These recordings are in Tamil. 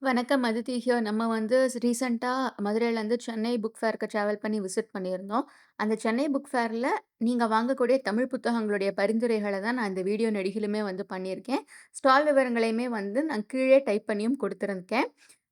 வணக்கம் அதித்தி ஹியர். நம்ம வந்து ரீசென்ட்டா மதுரையிலேருந்து சென்னை புக் ஃபேர்க்கு ட்ராவல் பண்ணி விசிட் பண்ணியிருந்தோம். அந்த சென்னை புக் ஃபேர்ல நீங்க வாங்கக்கூடிய தமிழ் புத்தகங்களுடைய பரிந்துரைகள தான் நான் இந்த வீடியோ நெடுகிலுமே வந்து பண்ணியிருக்கேன். ஸ்டால் விவரங்களையுமே வந்து நான் கீழே டைப் பண்ணியும் குடுத்துருக்கேன்.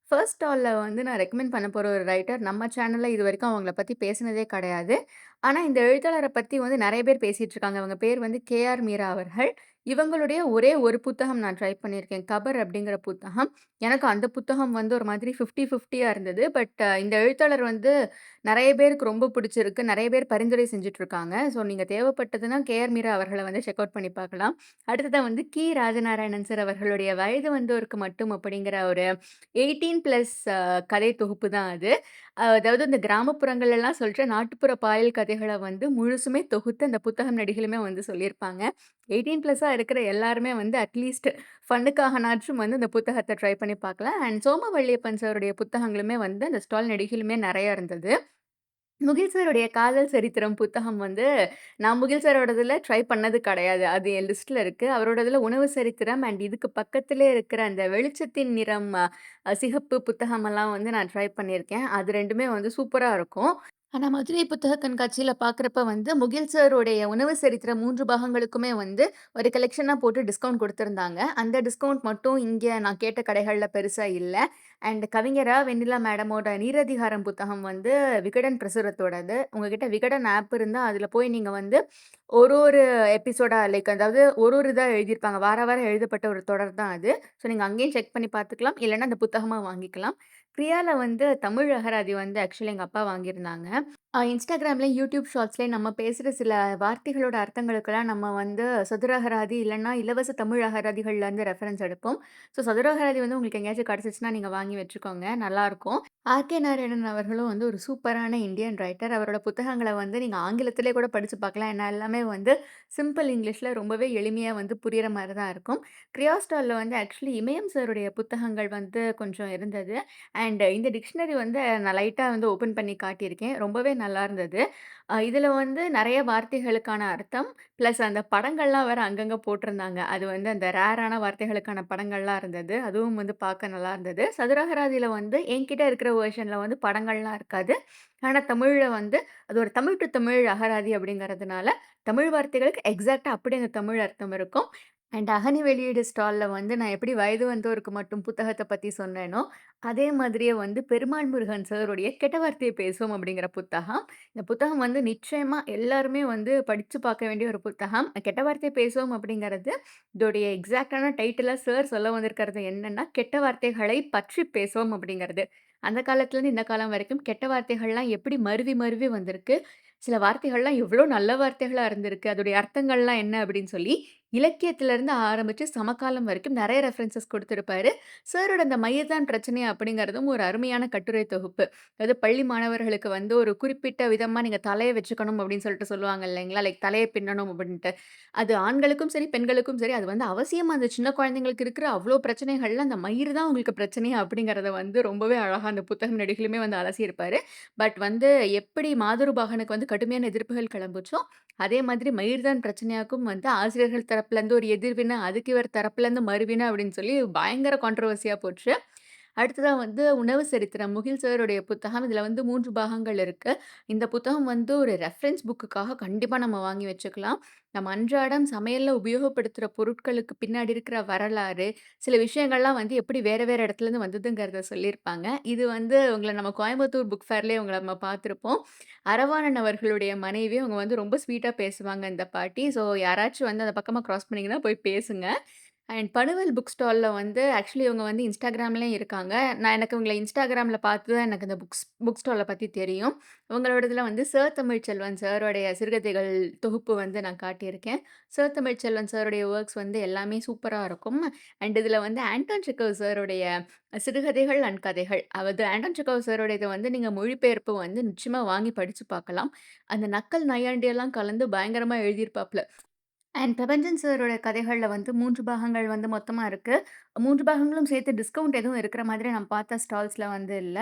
ஃபர்ஸ்ட் ஸ்டால்ல வந்து நான் ரெக்கமெண்ட் பண்ண போற ஒரு ரைட்டர் நம்ம சேனல்ல இதுவரைக்கும் அவங்கள பத்தி பேசினதே கிடையாது. ஆனா இந்த எழுத்தாளர பத்தி வந்து நெறைய பேர் பேசிட்டு இருக்காங்க. அவங்க பேர் வந்து கே.ஆர். மீரா அவர்கள். இவங்களுடைய ஒரே ஒரு புத்தகம் நான் ட்ரை பண்ணியிருக்கேன். கபர் அப்படிங்கிற புத்தகம். எனக்கு அந்த புத்தகம் வந்து ஒரு மாதிரி 50, 50யா இருந்தது. பட் இந்த எழுத்தாளர் வந்து நெறைய பேருக்கு ரொம்ப பிடிச்சிருக்கு. நெறைய பேர் பரிந்துரை செஞ்சுட்டு இருக்காங்க. ஸோ நீங்க தேவைப்பட்டதுன்னா கே.ஆர். மீரா அவர்கள வந்து செக் அவுட் பண்ணி பார்க்கலாம். அடுத்ததா வந்து கி. ராஜநாராயணன் சார் அவர்களுடைய வயது வந்தோருக்கு மட்டும் அப்படிங்கிற ஒரு 18+ கதை தொகுப்பு தான் அது. அதாவது இந்த கிராமப்புறங்கள்லாம் சொல்ற நாட்டுப்புற பாயல் கதைகள வந்து முழுசுமே தொகுத்து அந்த புத்தகம் நடிகளுமே வந்து சொல்லியிருப்பாங்க. 18+ஆ இருக்கிற எல்லாருமே வந்து அட்லீஸ்ட் ஃபன்னுக்காகனாச்சும் வந்து இந்த புத்தகத்த ட்ரை பண்ணி பார்க்கலாம். அண்ட் சோமவல்லியப்பன் சாருடைய புத்தகங்களுமே வந்து அந்த ஸ்டால் நெடுகிலுமே நெறைய இருந்தது. முகில் சாருடைய காதல் சரித்திரம் புத்தகம் வந்து நான் முகில் சாரோடதுல ட்ரை பண்ணது கிடையாது. அது என் லிஸ்ட்ல இருக்கு. அவரோடதுல உணவு சரித்திரம் அண்ட் இதுக்கு பக்கத்திலே இருக்கிற அந்த வெளிச்சத்தின் நிறம் சிகப்பு புத்தகமெல்லாம் வந்து நான் ட்ரை பண்ணியிருக்கேன். அது 2மே வந்து சூப்பரா இருக்கும். ஆனா, மதுரை புத்தக கண்காட்சியில பார்க்குறப்ப வந்து, முகில் சாருடைய உணவு சரித்திரம் 3 பாகங்களுக்குமே வந்து ஒரு கலெக்ஷனா போட்டு டிஸ்கவுண்ட் குடுத்திருந்தாங்க. அந்த டிஸ்கவுண்ட் மட்டும் இங்க நான் கேட்ட கடைகள்ல பெருசா இல்ல. அண்ட் கவிஞரா வெண்ணிலா மேடமோட நீரதிகாரம் புத்தகம் வந்து விகடன் பிரசுரத்தோடது. உங்ககிட்ட விகடன் ஆப் இருந்தா, அதுல போய் நீங்க வந்து ஒரு எபிசோடா அதாவது ஒரு இதா எழுதியிருப்பாங்க. வாரம் எழுதப்பட்ட ஒரு தொடர் தான் அது. ஸோ நீங்க அங்கேயும் செக் பண்ணி பார்த்துக்கலாம். இல்லன்னா அந்த புத்தகமா வாங்கிக்கலாம். பிரியால வந்து தமிழ் அகராதி வந்து ஆக்சுவலி எங்க அப்பா வாங்கியிருந்தாங்க. Instagramலயும், YouTube ஷார்ட்ஸ்லயும் நம்ம பேசுற சில வார்த்தைகளோட அர்த்தங்களுக்கெல்லாம் நம்ம வந்து சதுர அகராதி இல்லன்னா இலவச தமிழ் அகராதிகள்லேருந்து ரெஃபரன்ஸ் எடுப்போம். ஸோ சதுர அகராதி வந்து உங்களுக்கு எங்கேயாச்சும் கிடைச்சிச்சுன்னா நீங்க வாங்கி வச்சுக்கோங்க. நல்லாருக்கும். ஆர்.கே. நாராயணன் அவர்களும் வந்து ஒரு சூப்பரான இந்தியன் ரைட்டர். அவரோட புத்தகங்கள வந்து நீங்க ஆங்கிலத்திலே கூட படிச்சு பார்க்கலாம். ஏன்னா எல்லாமே வந்து சிம்பிள் இங்கிலீஷ்ல ரொம்பவே எளிமையா வந்து புரியிற மாரி தான் இருக்கும். கிரியாஸ்டால்ல வந்து ஆக்சுவலி இமயம் சாருடைய புத்தகங்கள் வந்து கொஞ்சம் இருந்தது. அண்ட் இந்த டிக்ஷனரி வந்து நான் லைட்டா வந்து ஓப்பன் பண்ணி காட்டியிருக்கேன். ரொம்பவே நல்லா இருந்தது. இதில வந்து நெறைய வார்த்தைகளுக்கான அர்த்தம், பிளஸ் அந்த படங்கள்லாம் வேற அங்கங்க போட்டிருந்தாங்க. அது வந்து அந்த ரேரான வார்த்தைகளுக்கான படங்கள்லாம் இருந்தது. அதுவும் வந்து பார்க்க நல்லா இருந்தது. சதுரகராதியில வந்து என்கிட்ட இருக்கிற வெர்ஷன்ல வந்து படங்கள்லாம் இருக்காது. ஆனா தமிழ்ல வந்து அது ஒரு தமிழ் டூ தமிழ் அகராதி அப்படிங்கிறதுனால, தமிழ் வார்த்தைகளுக்கு எக்ஸாக்ட்டா அப்படியே அந்த தமிழ் அர்த்தம் இருக்கும். அண்ட் அகனி வெளியீடு ஸ்டால்ல வந்து நான் எப்படி வயது வந்தோருக்கு மட்டும் புத்தகத்த பத்தி சொன்னேனோ, அதே மாதிரியே வந்து பெருமாள் முருகன் சாருடைய கெட்ட வார்த்தையை பேசுவோம் அப்படிங்கிற புத்தகம். இந்த புத்தகம் வந்து நிச்சயமா எல்லாருமே வந்து படிச்சு பார்க்க வேண்டிய ஒரு புத்தகம். கெட்ட வார்த்தை பேசுவோம் அப்படிங்கிறது, இதோடைய எக்ஸாக்ட்டான டைட்டிலா சார் சொல்ல வந்திருக்கிறது என்னன்னா, கெட்ட வார்த்தைகளை பற்றி பேசுவோம் அப்படிங்கிறது. அந்த காலத்துலேருந்து இந்த காலம் வரைக்கும் கெட்ட வார்த்தைகள்லாம் எப்படி மருவி மருவி வந்திருக்கு. சில வார்த்தைகள்லாம் எவ்ளோ நல்ல வார்த்தைகளா இருந்திருக்கு. அதோடைய அர்த்தங்கள்லாம் என்ன அப்படின்னு சொல்லி, இலக்கியத்திலருந்து ஆரம்பிச்சு சமகாலம் வரைக்கும் நெறைய ரெஃபரன்ஸஸ் குடுத்திருப்பாரு. சாரோட அந்த "மயிர்தான் பிரச்சனை" அப்படிங்கிறதும் ஒரு அருமையான கட்டுரை தொகுப்பு. அதாவது பள்ளி மாணவர்களுக்கு வந்து ஒரு குறிப்பிட்ட விதமா நீங்க தலைய வச்சுக்கணும் அப்படின்னு சொல்லிட்டு சொல்லுவாங்க இல்லைங்களா? லைக் தலைய பின்னணும் அப்படின்ட்டு. அது ஆண்களுக்கும் சரி, பெண்களுக்கும் சரி, அது வந்து அவசியமா அந்த சின்ன குழந்தைங்களுக்கு இருக்கிற அவ்ளோ பிரச்சனைகள்ல அந்த மயிரு தான் உங்களுக்கு பிரச்சனையா அப்படிங்கிறத வந்து ரொம்பவே அழகா அந்த புத்தகம் நெடுகிலுமே வந்து அலசியிருப்பாரு. பட் வந்து எப்படி மாதுருபாகனுக்கு வந்து கடுமையான எதிர்ப்புகள் கிளம்புச்சோ, அதே மாதிரி மயிர்தான் பிரச்சனையாக்கும் வந்து ஆசிரியர்கள் தரப்புலேருந்து ஒரு எதிர்வினை, அதுக்கு இவர் தரப்புலேருந்து மறுவினை அப்படின்னு சொல்லி பயங்கர கான்ட்ரோவர்சியா போச்சு. அடுத்ததா வந்து உணவு சரித்திரம். முகில் சாருடைய புத்தகம். இதுல வந்து 3 பாகங்கள் இருக்கு. இந்த புத்தகம் வந்து ஒரு ரெஃபரன்ஸ் புக்குக்காக கண்டிப்பா நம்ம வாங்கி வச்சுக்கலாம். நம்ம அன்றாடம் சமையல்ல உபயோகப்படுத்துற பொருட்களுக்கு பின்னாடி இருக்கிற வரலாறு, சில விஷயங்கள்லாம் வந்து எப்படி வேற வேற இடத்துலருந்து வந்ததுங்கிறத சொல்லியிருப்பாங்க. இது வந்து உங்கள நம்ம கோயம்புத்தூர் புக் ஃபேர்லயே உங்கள நம்ம பார்த்துருப்போம். அரவாணன் அவர்களுடைய மனைவி. அவங்க வந்து ரொம்ப ஸ்வீட்டா பேசுவாங்க இந்த பாட்டி. ஸோ யாராச்சும் வந்து அந்த பக்கமா கிராஸ் பண்ணீங்கன்னா போய் பேசுங்க. அண்ட் பனுவல் புக் ஸ்டால்ல வந்து ஆக்சுவலி இவங்க வந்து Instagramலயும் இருக்காங்க. எனக்கு இவங்கள Instagramல பார்த்து தான் எனக்கு இந்த புக் ஸ்டால பத்தி தெரியும். இவங்களோடதுல வந்து சர் தமிழ்ச்செல்வன் சாருடைய சிறுகதைகள் தொகுப்பு வந்து நான் காட்டியிருக்கேன். சர் தமிழ்ச்செல்வன் சாருடைய வொர்க்ஸ் வந்து எல்லாமே சூப்பரா இருக்கும். அண்ட் இதுல வந்து ஆண்டன் செக்கவ் சாருடைய சிறுகதைகள் அண்ட் கதைகள். அதாவது ஆண்டன் செக்கவ் சாருடையது வந்து நீங்க மொழிபெயர்ப்பு வந்து நிச்சயமா வாங்கி படிச்சு பார்க்கலாம். அந்த நக்கல், நையாண்டியெல்லாம் கலந்து பயங்கரமா எழுதியிருப்பாப்ல. அண்ட் பிரபஞ்சன் சாரோட கதைகள்ல வந்து 3 பாகங்கள் வந்து மொத்தமா இருக்கு. 3 பாகங்களும் சேர்த்து டிஸ்கவுண்ட் எதுவும் இருக்கிற மாதிரி நான் பார்த்த ஸ்டால்ஸ்ல வந்து இல்ல.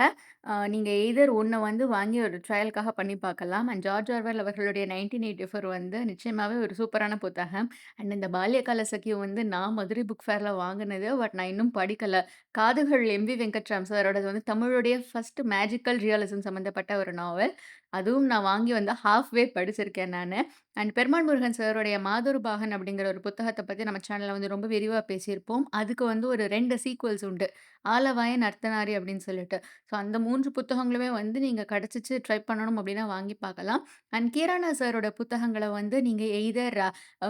நீங்க எய்தர் ஒண்ண வந்து வாங்கி ஒரு ட்ரையலுக்காக பண்ணி பார்க்கலாம். அண்ட் ஜார்ஜ் ஆர்வெல் அவர்களுடைய 1984 வந்து நிச்சயமாவே ஒரு சூப்பரான புத்தகம். அண்ட் இந்த பால்யகால சഖி வந்து நான் மதுரை புக் ஃபேர்ல வாங்குனது. பட் நான் இன்னும் படிக்கல. காதுகள் எம்.வி. வெங்கட்ராம் சாரோடது வந்து தமிழுடைய ஃபர்ஸ்ட் மேஜிக்கல் ரியலிசம் சம்மந்தப்பட்ட ஒரு நாவல். அதுவும் நான் வாங்கி வந்து ஹால்ஃப்வே படிச்சிருக்கேன் நானு. அண்ட் பெருமாள் முருகன் சாருடைய மாதொரு பாகன் அப்படிங்கிற ஒரு புத்தகத்த பத்தி நம்ம சேனல்ல வந்து ரொம்ப விரிவா பேசியிருப்போம். அதுக்கு வந்து ஒரு 2 சீக்வல்ஸ் உண்டு. ஆலவாயன், அர்த்தநாரி அப்படின்னு சொல்லிட்டு. ஸோ அந்த 3 புத்தகங்களுமே வந்து நீங்க கிடைச்சிச்சு ட்ரை பண்ணணும் அப்படின்னா வாங்கி பார்க்கலாம். அண்ட் கீரானா சாரோட புத்தகங்கள வந்து நீங்க எய்தர்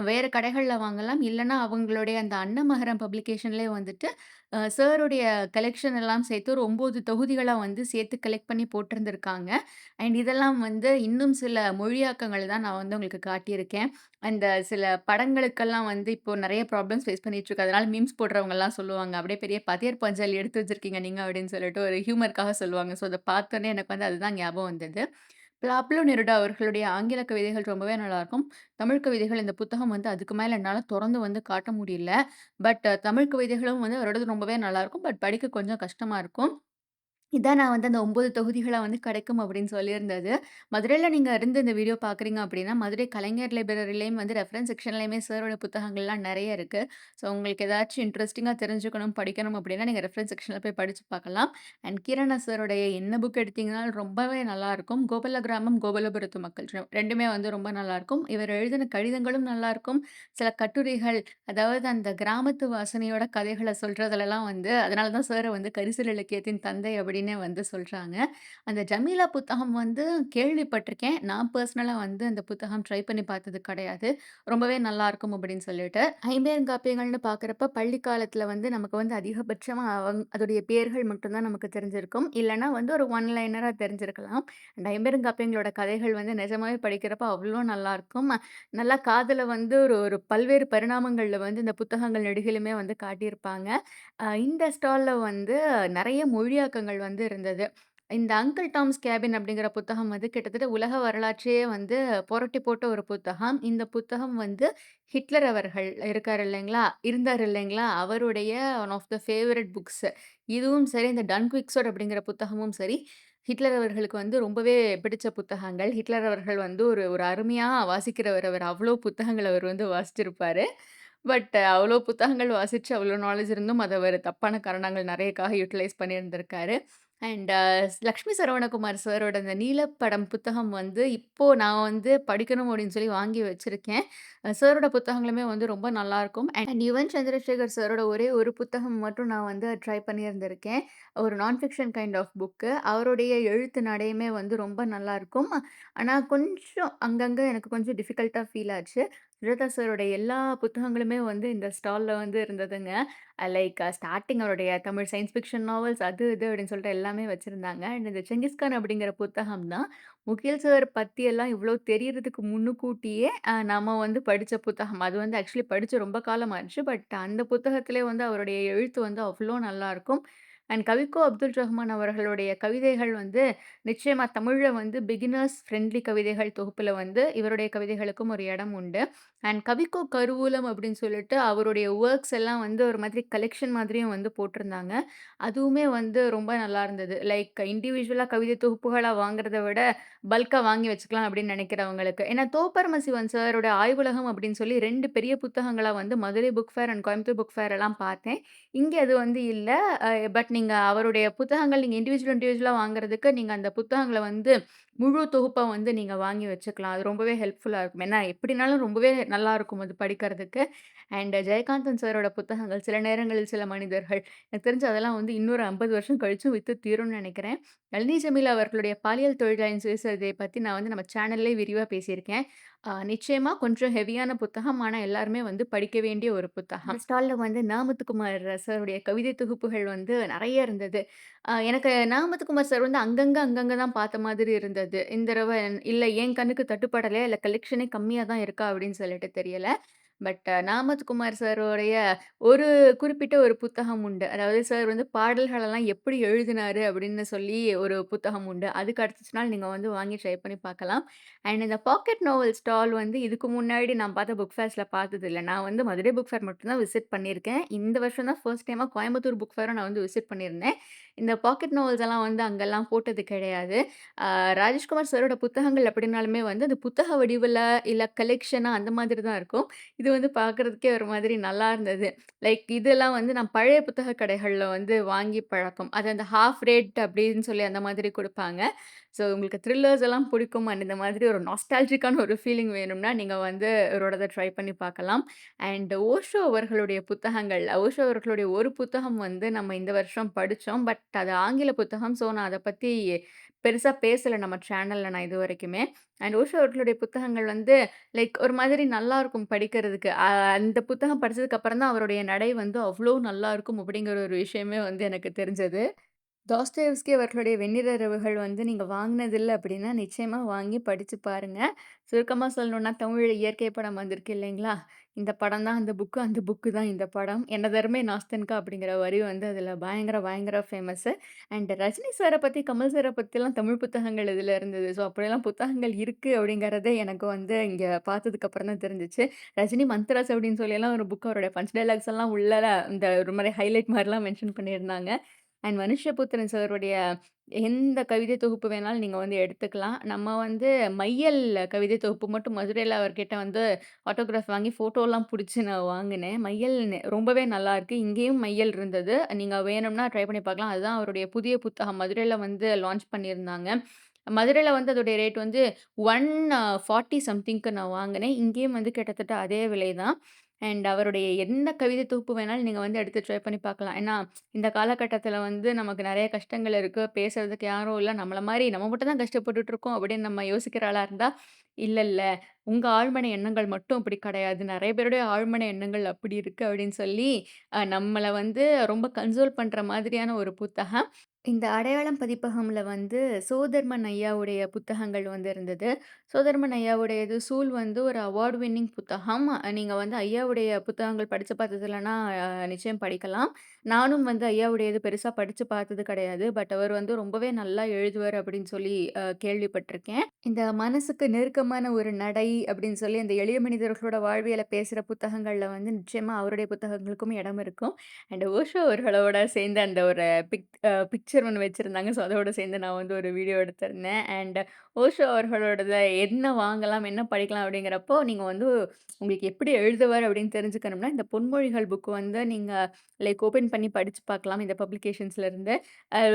வேற கடைகள்ல வாங்கலாம். இல்லன்னா அவங்களுடைய அந்த அன்னமகரம் பப்ளிகேஷன்லயே வந்துட்டு சாருடைய கலெக்ஷன் எல்லாம் சேர்த்து ஒரு 9 தொகுதிகளா வந்து சேர்த்து கலெக்ட் பண்ணி போட்டிருந்திருக்காங்க. அண்ட் இதெல்லாம் வந்து இன்னும் சில மொழியாக்கங்கள் தான் நான் வந்து உங்களுக்கு காட்டியிருக்கேன். அந்த சில படங்களுக்கெல்லாம் வந்து இப்போ நெறைய ப்ராப்ளம்ஸ் ஃபேஸ் பண்ணிட்டு இருக்கு. அதனால மீம்ஸ் போடுறவங்கலாம் சொல்லுவாங்க. "அப்படியே பெரிய பதையர் பஞ்சாலி எடுத்து வச்சிருக்கீங்க நீங்க" அப்படின்னு சொல்லிட்டு ஒரு ஹியூமர்க்காக சொல்லுவாங்க. ஸோ அத பார்த்தோனே எனக்கு வந்து அதுதான் ஞாபகம் வந்தது. பாப்லோ நெருடா அவர்களுடைய ஆங்கில கவிதைகள் ரொம்பவே நல்லாயிருக்கும். தமிழ் கவிதைகள் இந்த புத்தகம் வந்து அதுக்கு மேல என்னால தொறந்து வந்து காட்ட முடியல. பட் தமிழ் கவிதைகளும் வந்து அவரோடது ரொம்பவே நல்லாயிருக்கும். பட் படிக்க கொஞ்சம் கஷ்டமா இருக்கும். இதான் நான் வந்து அந்த 9 தொகுதிகளா வந்து கிடைக்கும் அப்படின்னு சொல்லியிருந்தது. மதுரையில நீங்க இருந்து இந்த வீடியோ பார்க்குறீங்க அப்படின்னா, மதுரை கலைஞர் லைப்ரரிலயும் வந்து ரெஃபரன்ஸ் செக்ஷன்லயுமே சாரோட புத்தகங்கள்லாம் நெறைய இருக்கு. ஸோ உங்களுக்கு ஏதாச்சும் இன்ட்ரெஸ்டிங்கா தெரிஞ்சுக்கணும், படிக்கணும் அப்படின்னா நீங்க ரெஃபரன்ஸ் செக்ஷன்ல போய் படிச்சு பார்க்கலாம். அண்ட் கீரண்ணா சாருடைய என்ன புக் எடுத்தீங்கனாலும் ரொம்பவே நல்லாயிருக்கும். கோபால கிராமம், கோபாலபுரத்து மக்கள் 2மே வந்து ரொம்ப நல்லாயிருக்கும். இவர் எழுதின கடிதங்களும் நல்லாயிருக்கும். சில கட்டுரைகள், அதாவது அந்த கிராமத்து வாசனையோட கதைகள சொல்றதுலலாம் வந்து அதனால தான் சார வந்து கரிசல் இலக்கியத்தின் தந்தை அப்படின்னே வந்து சொல்றாங்க. அந்த ஜமீலா புத்தகம் வந்து கேள்விப்பட்டிருக்கேன். நான் பர்சனலா வந்து அந்த புத்தகம் ட்ரை பண்ணி பார்த்தது கிடையாது. ரொம்பவே நல்லாயிருக்கும் அப்படின்னு சொல்லிட்டு. ஐம்பெருங்காப்பியங்கள்னு பார்க்குறப்ப பள்ளி காலத்தில வந்து நமக்கு வந்து அதிகபட்சமா அதோடைய பெயர்கள் மட்டும் தான் நமக்கு தெரிஞ்சிருக்கும். இல்லன்னா வந்து ஒரு ஒன் லைனரா தெரிஞ்சிருக்கலாம். அந்த ஐம்பெருங்காப்பியங்களோட கதைகள் வந்து நிஜமாவே படிக்கிறப்ப அவ்ளோ நல்லாயிருக்கும். நல்லா காதுல வந்து ஒரு ஒரு பல்வேறு பரிணாமங்கள்ல வந்து இந்த புத்தகங்கள் நெடுகிலுமே வந்து காட்டியிருப்பாங்க. இந்த ஸ்டால்ல வந்து நெறைய மொழியாக்கங்கள் வந்து இருந்தது. இந்த அங்கிள் டாம்ஸ் கேபின் அப்படிங்கிற புத்தகம் வந்து கிட்டத்தட்ட உலக வரலாற்றையே வந்து புரட்டி போட்ட ஒரு புத்தகம். இந்த புத்தகம் வந்து ஹிட்லர் அவர்கள் இருக்காரு இல்லைங்களா? இருந்தாரு இல்லைங்களா? அவருடைய one of the favourite books. இதுவும் சரி, இந்த டன்குவிக்ஸோட் அப்படிங்கிற புத்தகமும் சரி, ஹிட்லர் அவர்களுக்கு வந்து ரொம்பவே பிடிச்ச புத்தகங்கள். ஹிட்லர் அவர்கள் வந்து ஒரு ஒரு அருமையா வாசிக்கிறவர் அவர். அவ்ளோ புத்தகங்கள் அவர் வந்து வாசிச்சிருப்பாரு. பட் அவ்ளோ புத்தகங்கள் வாசிச்சு, அவ்ளோ நாலேட்ஜ் இருந்தும் அத அவரு தப்பான காரணங்கள் நெறையக்காக யுட்டிலைஸ் பண்ணியிருந்திருக்காரு. அண்ட் லக்ஷ்மி சரவணகுமார் சாரோட அந்த நீலப்படம் புத்தகம் வந்து இப்போ நான் வந்து படிக்கணும் அப்படின்னு சொல்லி வாங்கி வச்சிருக்கேன். சாரோட புத்தகங்களுமே வந்து ரொம்ப நல்லாயிருக்கும். அண்ட் யுவன் சந்திரசேகர் சாரோட ஒரே ஒரு புத்தகம் மட்டும் நான் வந்து ட்ரை பண்ணியிருந்திருக்கேன். ஒரு நான் ஃபிக்ஷன் கைண்ட் ஆஃப் புக்கு. அவருடைய எழுத்து நடையுமே வந்து ரொம்ப நல்லாயிருக்கும். ஆனா கொஞ்சம் அங்கங்க எனக்கு கொஞ்சம் டிஃபிகல்ட்டா ஃபீல் ஆச்சு. சுஜாதா சாரோட எல்லா புத்தகங்களுமே வந்து இந்த ஸ்டால்ல வந்து இருந்ததுங்க. லைக் ஸ்டார்ட்டிங் அவருடைய தமிழ் சயன்ஸ் ஃபிக்ஷன் நாவல்ஸ் அது இது அப்படின்னு சொல்லிட்டு எல்லாமே வச்சிருந்தாங்க. அண்ட் இந்த செங்கிஸ்கான் அப்படிங்கிற புத்தகம் தான் முகில் சார் பத்தியெல்லாம் இவ்ளோ தெரியறதுக்கு முன்னுக்கூட்டியே நம்ம வந்து படிச்ச புத்தகம். அது வந்து ஆக்சுவலி படிச்சு ரொம்ப காலம் ஆச்சு. பட் அந்த புத்தகத்திலே வந்து அவருடைய எழுத்து வந்து அவ்ளோ நல்லாயிருக்கும். அண்ட் கவிக்கோ அப்துல் ரஹ்மான் அவர்களுடைய கவிதைகள் வந்து நிச்சயமா தமிழ்ல வந்து பிகினர்ஸ் ஃப்ரெண்ட்லி கவிதைகள் தொகுப்புல வந்து இவருடைய கவிதைகளுக்கும் ஒரு இடம் உண்டு. அண்ட் கவிக்கோ கருவூலம் அப்படின்னு சொல்லிட்டு அவருடைய வொர்க்ஸ் எல்லாம் வந்து ஒரு மாதிரி கலெக்ஷன் மாதிரியும் வந்து போட்டிருந்தாங்க. அதுவுமே வந்து ரொம்ப நல்லா இருந்தது. லைக் இண்டிவிஜுவலா கவிதை தொகுப்புகளா வாங்குறத விட பல்க்கா வாங்கி வச்சுக்கலாம் அப்படின்னு நினைக்கிறவங்களுக்கு. ஏன்னா தோப்பரம சிவன் சாரோட ஆய்வுலகம் அப்படின்னு சொல்லி 2 பெரிய புத்தகங்களா வந்து Madurai book fair and Coimbatore book fair எல்லாம் பார்த்தேன். இங்க அது வந்து இல்ல. பட் நீங்க அவருடைய புத்தகங்கள் நீங்க இண்டிவிஜுவலா வாங்குறதுக்கு நீங்க அந்த புத்தகங்கள வந்து முழு தொகுப்பா வந்து நீங்க வாங்கி வச்சுக்கலாம். அது ரொம்பவே ஹெல்ப்ஃபுல்லா இருக்கும். ஏன்னா எப்படினாலும் ரொம்பவே நல்லாருக்கும் அது படிக்கிறதுக்கு. அண்ட் ஜெயகாந்தன் சாரோட புத்தகங்கள் சில நேரங்களில் சில மனிதர்கள். எனக்கு தெரிஞ்சு அதெல்லாம் வந்து இன்னொரு 50 வருஷம் கழிச்சும் வித்து தீரும்னு நெனைக்கிறேன். நளினி ஜமீலா அவர்களுடைய பாலியல் தொழிலாளியின் சுயசரிதை பத்தி நான் வந்து நம்ம சேனல்லயே விரிவா பேசியிருக்கேன். நிச்சயமா கொஞ்சம் ஹெவியான புத்தகம். ஆனா எல்லாருமே வந்து படிக்க வேண்டிய ஒரு புத்தகம். அந்த ஸ்டால்ல வந்து நா. முத்துக்குமார் சாருடைய கவிதை தொகுப்புகள் வந்து நெறைய இருந்தது. எனக்கு நா. முத்துக்குமார் சார் வந்து அங்கங்க தான் பார்த்த மாதிரி இருந்தது. இந்த தடவ இல்ல என் கண்ணுக்கு தட்டுப்படலையா, இல்ல கலெக்ஷனே கம்மியா தான் இருக்கா அப்படின்னு சொல்லிட்டு தெரியல. பட் நாமத்குமார் சாரோடைய ஒரு குறிப்பிட்ட ஒரு புத்தகம் உண்டு. அதாவது சார் வந்து பாடல்களெல்லாம் எப்படி எழுதினாரு அப்படின்னு சொல்லி ஒரு புத்தகம் உண்டு. அதுக்கு அடுத்த நாள் நீங்க வந்து வாங்கி ட்ரை பண்ணி பார்க்கலாம். அண்ட் இந்த பாக்கெட் நாவல் ஸ்டால் வந்து இதுக்கு முன்னாடி நான் பார்த்த புக் ஃபேர்ஸ்ல பார்த்ததில்ல. நான் வந்து மதுரை புக் ஃபேர் மட்டும் தான் விசிட் பண்ணியிருக்கேன். இந்த வருஷம் தான் ஃபர்ஸ்ட் டைமா கோயம்புத்தூர் புக் ஃபேரும் நான் வந்து விசிட் பண்ணியிருந்தேன். இந்த பாக்கெட் நாவல்ஸ் எல்லாம் வந்து அங்கலாம் போட்டது கிடையாது. அ ராஜேஷ்குமார் சாரோட புத்தகங்கள் எப்படினாலுமே வந்து அது புத்தக வடிவில, இல்ல கலெக்ஷனா அந்த மாதிரி தான் இருக்கும். இது வந்து பார்க்கறதுக்கே ஒரு மாதிரி நல்லா இருந்தது. லைக் இதெல்லாம் வந்து நான் பழைய புத்தக கடைகள்ல வந்து வாங்கி பழக்கம். அது அந்த ஹால்ஃப் ரேட் அப்படின்னு சொல்லி அந்த மாதிரி குடுப்பாங்க. ஸோ உங்களுக்கு த்ரில்லர்ஸ் எல்லாம் பிடிக்கும் அண்ட் இந்த மாதிரி ஒரு நாஸ்டால்ஜிக்கான ஒரு ஃபீலிங் வேணும்னா, நீங்க வந்து இவரோடத ட்ரை பண்ணி பார்க்கலாம். அண்ட் ஓஷோ அவர்களுடைய புத்தகங்கள், ஓஷோ அவர்களுடைய ஒரு புத்தகம் வந்து நம்ம இந்த வருஷம் படிச்சோம். பட் அது ஆங்கில புத்தகம். ஸோ நான் அத பத்தி பெருசா பேசல நம்ம சேனல்ல நான் இதுவரைக்குமே. அண்ட் ஓஷோ அவர்களுடைய புத்தகங்கள் வந்து லைக் ஒரு மாதிரி நல்லாருக்கும் படிக்கிறதுக்கு. அந்த புத்தகம் படிச்சதுக்கு அப்புறம் தான் அவருடைய நடை வந்து அவ்ளோ நல்லாருக்கும் அப்படிங்கிற ஒரு விஷயமே வந்து எனக்கு தெரிஞ்சது. டாஸ்டோயெவ்ஸ்கி அவர்களுடைய வெண்ணிற இரவுகள் வந்து நீங்க வாங்கினதில்ல அப்படின்னா, நிச்சயமா வாங்கி படிச்சு பாருங்க. சுருக்கமா சொல்லணும்னா, தமிழ்ல இயற்கை படம் வந்திருக்கு இல்லைங்களா? இந்த படம் தான் அந்த புக்கு, அந்த புக்கு தான் இந்த படம். "எனதருமை நாஸ்தன்கா" அப்படிங்கிற வரி வந்து அதில பயங்கர, பயங்கர ஃபேமஸு. அண்ட் ரஜினி சார பத்தி, கமல் சார பத்திலாம் தமிழ் புத்தகங்கள் இதில இருந்தது. ஸோ, அப்படியெல்லாம் புத்தகங்கள் இருக்கு அப்படிங்கிறதே எனக்கு வந்து இங்க பார்த்ததுக்கு அப்புறம் தான் தெரிஞ்சுச்சு. ரஜினி மந்த்ராஸ் அப்படின்னு சொல்லிலாம் ஒரு புக் அவருடைய பஞ்ச் டயலாக்ஸ் எல்லாம் உள்ள இந்த ஒரு மாரி ஹைலைட் மாரிலாம் மென்ஷன் பண்ணியிருந்தாங்க. அண்ட் மனுஷபுத்திரன் சாருடைய எந்த கவிதை தொகுப்பு வேணாலும் நீங்க வந்து எடுத்துக்கலாம். நம்ம வந்து மையல் கவிதை தொகுப்பு மட்டும் மதுரையில அவர்கிட்ட வந்து ஆட்டோகிராஃப் வாங்கி ஃபோட்டோலாம் புடிச்சு நான் வாங்குனேன். மையல் ரொம்பவே நல்லாருக்கு. இங்கேயும் மையல் இருந்தது. நீங்க வேணும்னா ட்ரை பண்ணி பார்க்கலாம். அதுதான் அவருடைய புதிய புத்தகம். மதுரையில வந்து லான்ச் பண்ணியிருந்தாங்க. மதுரையில வந்து அதோடைய ரேட் வந்து 140 சம்திங்க்கு நான் வாங்குனேன். இங்கேயும் வந்து கிட்டத்தட்ட அதே விலை தான். அண்ட் அவருடைய எந்த கவிதை தொகுப்பு வேணாலும் நீங்க வந்து எடுத்து ட்ரை பண்ணி பார்க்கலாம். ஏன்னா, இந்த காலகட்டத்தில வந்து நமக்கு நெறைய கஷ்டங்கள் இருக்கு. பேசுறதுக்கு யாரும் இல்ல. நம்மள மாரி நம்ம மட்டும் தான் கஷ்டப்பட்டுட்டு இருக்கோம் அப்படின்னு நம்ம யோசிக்கிற ஆளா இருந்தா, இல்ல இல்ல உங்க ஆழ்மன எண்ணங்கள் மட்டும் அப்படி கிடையாது. நெறைய பேருடைய ஆழ்மன எண்ணங்கள் அப்படி இருக்கு அப்படின்னு சொல்லி, நம்மள வந்து ரொம்ப கன்சோல் பண்ற மாதிரியான ஒரு புத்தகம். இந்த அடையாளம் பதிப்பகம்ல வந்து சோதர்மன் ஐயாவுடைய புத்தகங்கள் வந்து இருந்தது. சோதர்மன் ஐயாவுடையது சூல் வந்து ஒரு அவார்ட் வின்னிங் புத்தகம். நீங்க வந்து ஐயாவுடைய புத்தகங்கள் படிச்சு பார்த்தது இல்லன்னா, நிச்சயம் படிக்கலாம். நானும் வந்து ஐயாவுடையது பெருசா படிச்சு பார்த்தது கிடையாது. பட் அவர் வந்து ரொம்பவே நல்லா எழுதுவார் அப்படின்னு சொல்லி கேள்விப்பட்டிருக்கேன். இந்த மனசுக்கு நெருக்கமான ஒரு நடை அப்படின்னு சொல்லி அந்த எளிய மனிதர்களோட வாழ்வியல பேசுற புத்தகங்கள்ல வந்து நிச்சயமா அவருடைய புத்தகங்களுக்கும் இடம் இருக்கும். அண்ட் ஓஷோ அவர்களோட சேர்ந்து அந்த ஒரு பிக்சர் ஒண்ணு வச்சிருந்தாங்க. ஸோ, அதோட சேர்ந்து நான் வந்து ஒரு வீடியோ எடுத்திருந்தேன். அண்ட் ஓஷோ அவர்களோடத என்ன வாங்கலாம், என்ன படிக்கலாம் அப்படிங்கிறப்போ, நீங்க வந்து உங்களுக்கு எப்படி எழுதுவார் அப்படின்னு தெரிஞ்சுக்கணும்னா, இந்த பொன்மொழிகள் புக் வந்து நீங்க லைக் ஓப்பன் பண்ணி படிச்சு பார்க்கலாம். இந்த பப்ளிகேஷன்ஸ்லேருந்து.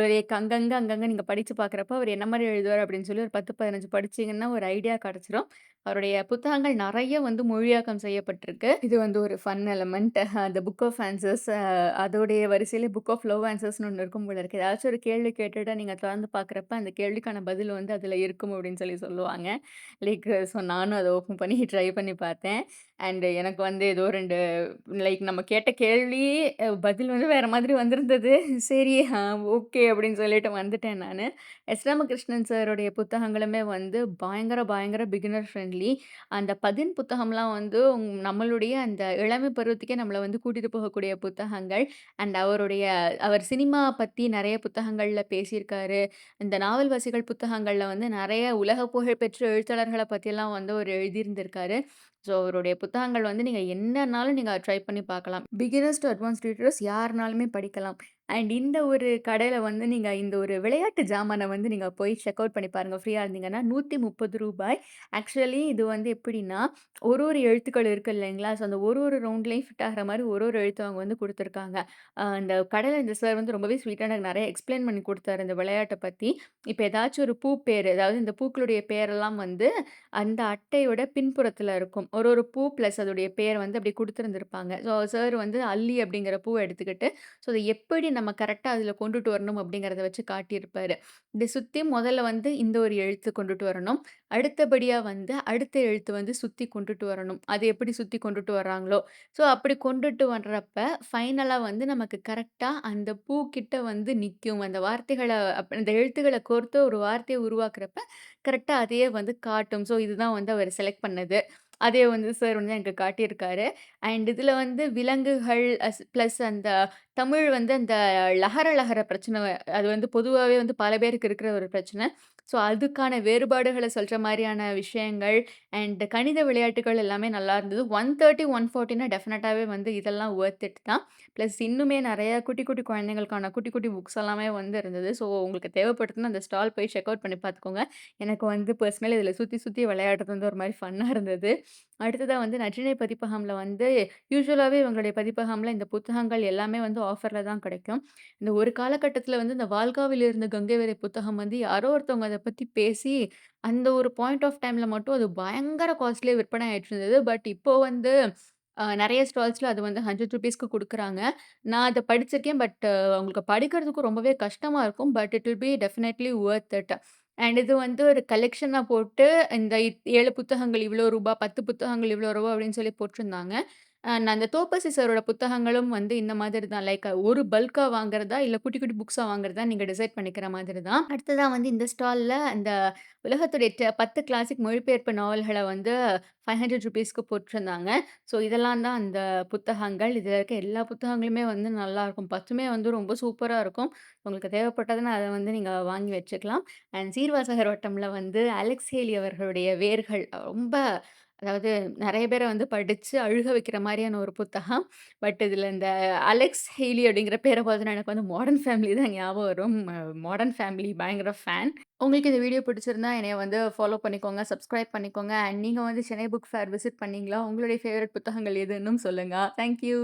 லைக் அங்கங்க நீங்க படிச்சு பார்க்குறப்போ, அவர் என்ன மாரி எழுதுவார் அப்படின்னு சொல்லி ஒரு 10, 15 படிச்சீங்கன்னா ஒரு ஐடியா கிடைச்சிரும். அவருடைய புத்தகங்கள் நெறைய வந்து மொழியாக்கம் செய்யப்பட்டிருக்கு. இது வந்து ஒரு ஃபன் எலமெண்ட். அந்த புக் ஆஃப் ஆன்சர்ஸ் அதோடைய வரிசையில புக் ஆஃப் லவ் ஆன்சர்ஸ்ன்னு ஒண்ணு இருக்கும் போல இருக்கு. ஏதாச்சும் ஒரு கேள்வி கேட்டுட்டு நீங்க தொறந்து பார்க்குறப்ப, அந்த கேள்விக்கான பதில் வந்து அதில இருக்கும் அப்படின்னு சொல்லி சொல்லுவாங்க. லைக் ஸோ நானும் அத ஓப்பன் பண்ணி ட்ரை பண்ணி பார்த்தேன். அண்ட் எனக்கு வந்து ஏதோ 2 லைக் நம்ம கேட்ட கேள்வி பதில் வந்து வேற மாதிரி வந்திருந்தது. சரி ஓகே அப்படின்னு சொல்லிட்டு வந்துட்டேன் நானு. எஸ். ராமகிருஷ்ணன் சாருடைய புத்தகங்களுமே வந்து பயங்கர, பயங்கர பிகினர் ஃப்ரெண்ட்லி. அந்த பதின் புத்தகம்லாம் வந்து நம்மளுடைய அந்த இளமை பருவத்துக்கே நம்மள வந்து கூட்டிட்டு போகக்கூடிய புத்தகங்கள். அண்ட் அவர் சினிமா பத்தி நெறைய புத்தகங்கள்ல பேசியிருக்காரு. இந்த நாவல்வாசிகள் புத்தகங்கள்ல வந்து நெறைய உலக புகழ் பெற்ற எழுத்தாளர்கள பத்திலாம் வந்து அவர் எழுதியிருந்திருக்காரு. ஸோ அவருடைய புத்தகங்கள் வந்து நீங்க என்னன்னாலும் நீங்க ட்ரை பண்ணி பார்க்கலாம். பிகினர்ஸ் டூ அட்வான்ஸ்ட் ரீடர்ஸ் யாருனாலுமே படிக்கலாம். அண்ட் இந்த ஒரு கடையில வந்து நீங்க இந்த ஒரு விளையாட்டு ஜாமான வந்து நீங்க போய் செக் அவுட் பண்ணி பாருங்க. ஃப்ரீயா இருந்தீங்கன்னா ரூ. 130. ஆக்சுவலி இது வந்து எப்படின்னா, ஒரு எழுத்துக்கள் இருக்கு இல்லைங்களா? ஸோ அந்த ஒரு ரவுண்ட்லயும் ஃபிட் ஆகுற மாரி ஒரு எழுத்து அவங்க வந்து குடுத்துருக்காங்க. அந்த கடையில இந்த சார் வந்து ரொம்பவே ஸ்வீட்டா எனக்கு நெறைய எக்ஸ்பிளைன் பண்ணி குடுத்தாரு இந்த விளையாட்ட பத்தி. இப்ப ஏதாச்சும் ஒரு பூ பேரு, அதாவது இந்த பூக்களுடைய பேரெல்லாம் வந்து அந்த அட்டையோட பின்புறத்துல இருக்கும். ஒரு பூ பிளஸ் அதோடைய பேர் வந்து அப்படி குடுத்திருந்திருப்பாங்க. ஸோ சார் வந்து அல்லி அப்படிங்கிற பூவ எடுத்துக்கிட்டு, ஸோ அத எப்படி நம்ம கரெக்ட்டா அதில கொண்டுட்டு வரணும் அப்படிங்கிறத வச்சு காட்டியிருப்பாரு. இத சுத்தி முதல்ல வந்து இந்த ஒரு எழுத்து கொண்டுட்டு வரணும். அடுத்தபடியா வந்து அடுத்த எழுத்து வந்து சுத்தி கொண்டுட்டு வரணும். அது எப்படி சுத்தி கொண்டுட்டு வர்றாங்களோ, ஸோ அப்படி கொண்டுட்டு வர்றப்ப ஃபைனலா வந்து நமக்கு கரெக்ட்டா அந்த பூ கிட்ட வந்து நிக்கும். அந்த வார்த்தைகள அந்த எழுத்துக்கள கோர்த்து ஒரு வார்த்தைய உருவாக்குறப்ப, கரெக்ட்டா அதையே வந்து காட்டும். ஸோ இதுதான் வந்து அவர் செலக்ட் பண்ணது. அதே வந்து சார் வந்து எனக்கு காட்டியிருக்காரு. அண்ட் இதில வந்து விலங்குகள் பிளஸ் அந்த தமிழ் வந்து அந்த லகர லகர பிரச்சனை அது வந்து பொதுவாவே வந்து பல பேருக்கு இருக்கிற ஒரு பிரச்சனை. ஸோ அதுக்கான வேறுபாடுகள சொல்ற மாரியான விஷயங்கள் அண்ட் கணித விளையாட்டுகள் எல்லாமே நல்லா இருந்தது. 130, 140ன்னா டெஃபினட்டாவே வந்து இதெல்லாம் வொர்த் இட் தான். பிளஸ் இன்னுமே நெறைய குட்டி, குட்டி குழந்தைங்களுக்கான குட்டி, குட்டி புக்ஸ் எல்லாமே வந்து இருந்தது. ஸோ உங்களுக்கு தேவைப்படுதுன்னா அந்த ஸ்டால் போய் செக் அவுட் பண்ணி பார்த்துக்கோங்க. எனக்கு வந்து பர்சனலி இதில சுத்தி, சுத்தி விளையாடுறது வந்து ஒரு மாரி ஃபன்னா இருந்தது. அடுத்ததா வந்து நற்றிணை பதிப்பகம்ல வந்து யூசுவலாவே இவங்களுடைய பதிப்பகம்ல இந்த புத்தகங்கள் எல்லாமே வந்து ஆஃபர்ல தான் கிடைக்கும். இந்த ஒரு காலகட்டத்தில வந்து இந்த "வாழ்காவில் இருந்த கங்கை வரை" புத்தகம் வந்து யாரோ ஒருத்தவங்க அத பத்தி பேசி, அந்த ஒரு பாயிண்ட் ஆஃப் டைம்ல மட்டும் அது பயங்கர காஸ்ட்லியா விற்பனை ஆயிட்டு இருந்தது. பட் இப்போ வந்து நெறைய ஸ்டால்ஸ்ல அது வந்து ₹100க்கு குடுக்குறாங்க. நான் அத படிச்சிருக்கேன். பட் உங்களுக்கு படிக்கிறதுக்கு ரொம்பவே கஷ்டமா இருக்கும். But it will be definitely Worth it. And இது வந்து ஒரு கலெக்ஷனா போட்டு இந்த 7 புத்தகங்கள் இவ்வளோ ரூபா, 10 புத்தகங்கள் இவ்வளோ ரூபா அப்படின்னு சொல்லி போட்டிருந்தாங்க. நான் அந்த தோப்பசி சாரோட புத்தகங்களும் வந்து இந்த மாதிரி தான். லைக் ஒரு பல்க்கா வாங்குறதா, இல்ல குட்டி, குட்டி புக்ஸா வாங்குறதா நீங்க டிசைட் பண்ணிக்கிற மாதிரி தான். அடுத்ததா வந்து இந்த ஸ்டால்ல அந்த உலகத்துடைய 10 கிளாசிக் மொழிபெயர்ப்பு நாவல்கள வந்து ₹500க்கு போட்டிருந்தாங்க. ஸோ இதெல்லாம் தான் அந்த புத்தகங்கள். இதில இருக்க எல்லா புத்தகங்களுமே வந்து நல்லாருக்கும். 10மே வந்து ரொம்ப சூப்பரா இருக்கும். உங்களுக்கு தேவைப்பட்டதுன்னா அத வந்து நீங்க வாங்கி வச்சுக்கலாம். அண்ட் சீர்வாசகர் வட்டம்ல வந்து அலெக்ஸ் ஹேலி அவர்களுடைய வேர்கள் ரொம்ப அதாவது நெறைய பேர வந்து படிச்சு அழுக வைக்கிற மாரியான ஒரு புத்தகம். பட் இதில இந்த அலெக்ஸ் ஹேலி அப்படிங்கிற பேர பார்த்தோனே எனக்கு வந்து மாடர்ன் ஃபேமிலி தான் ஞாபகம் வரும். மாடர்ன் ஃபேமிலி பயங்கர ஃபேன். உங்களுக்கு இந்த வீடியோ பிடிச்சிருந்தா என்னைய வந்து ஃபாலோ பண்ணிக்கோங்க, சப்ஸ்கிரைப் பண்ணிக்கோங்க. அண்ட் நீங்க வந்து சென்னை புக் ஃபேர் விசிட் பண்ணீங்களா? உங்களுடைய ஃபேவரைட் புத்தகங்கள் எதுன்னும் சொல்லுங்க. Thank you.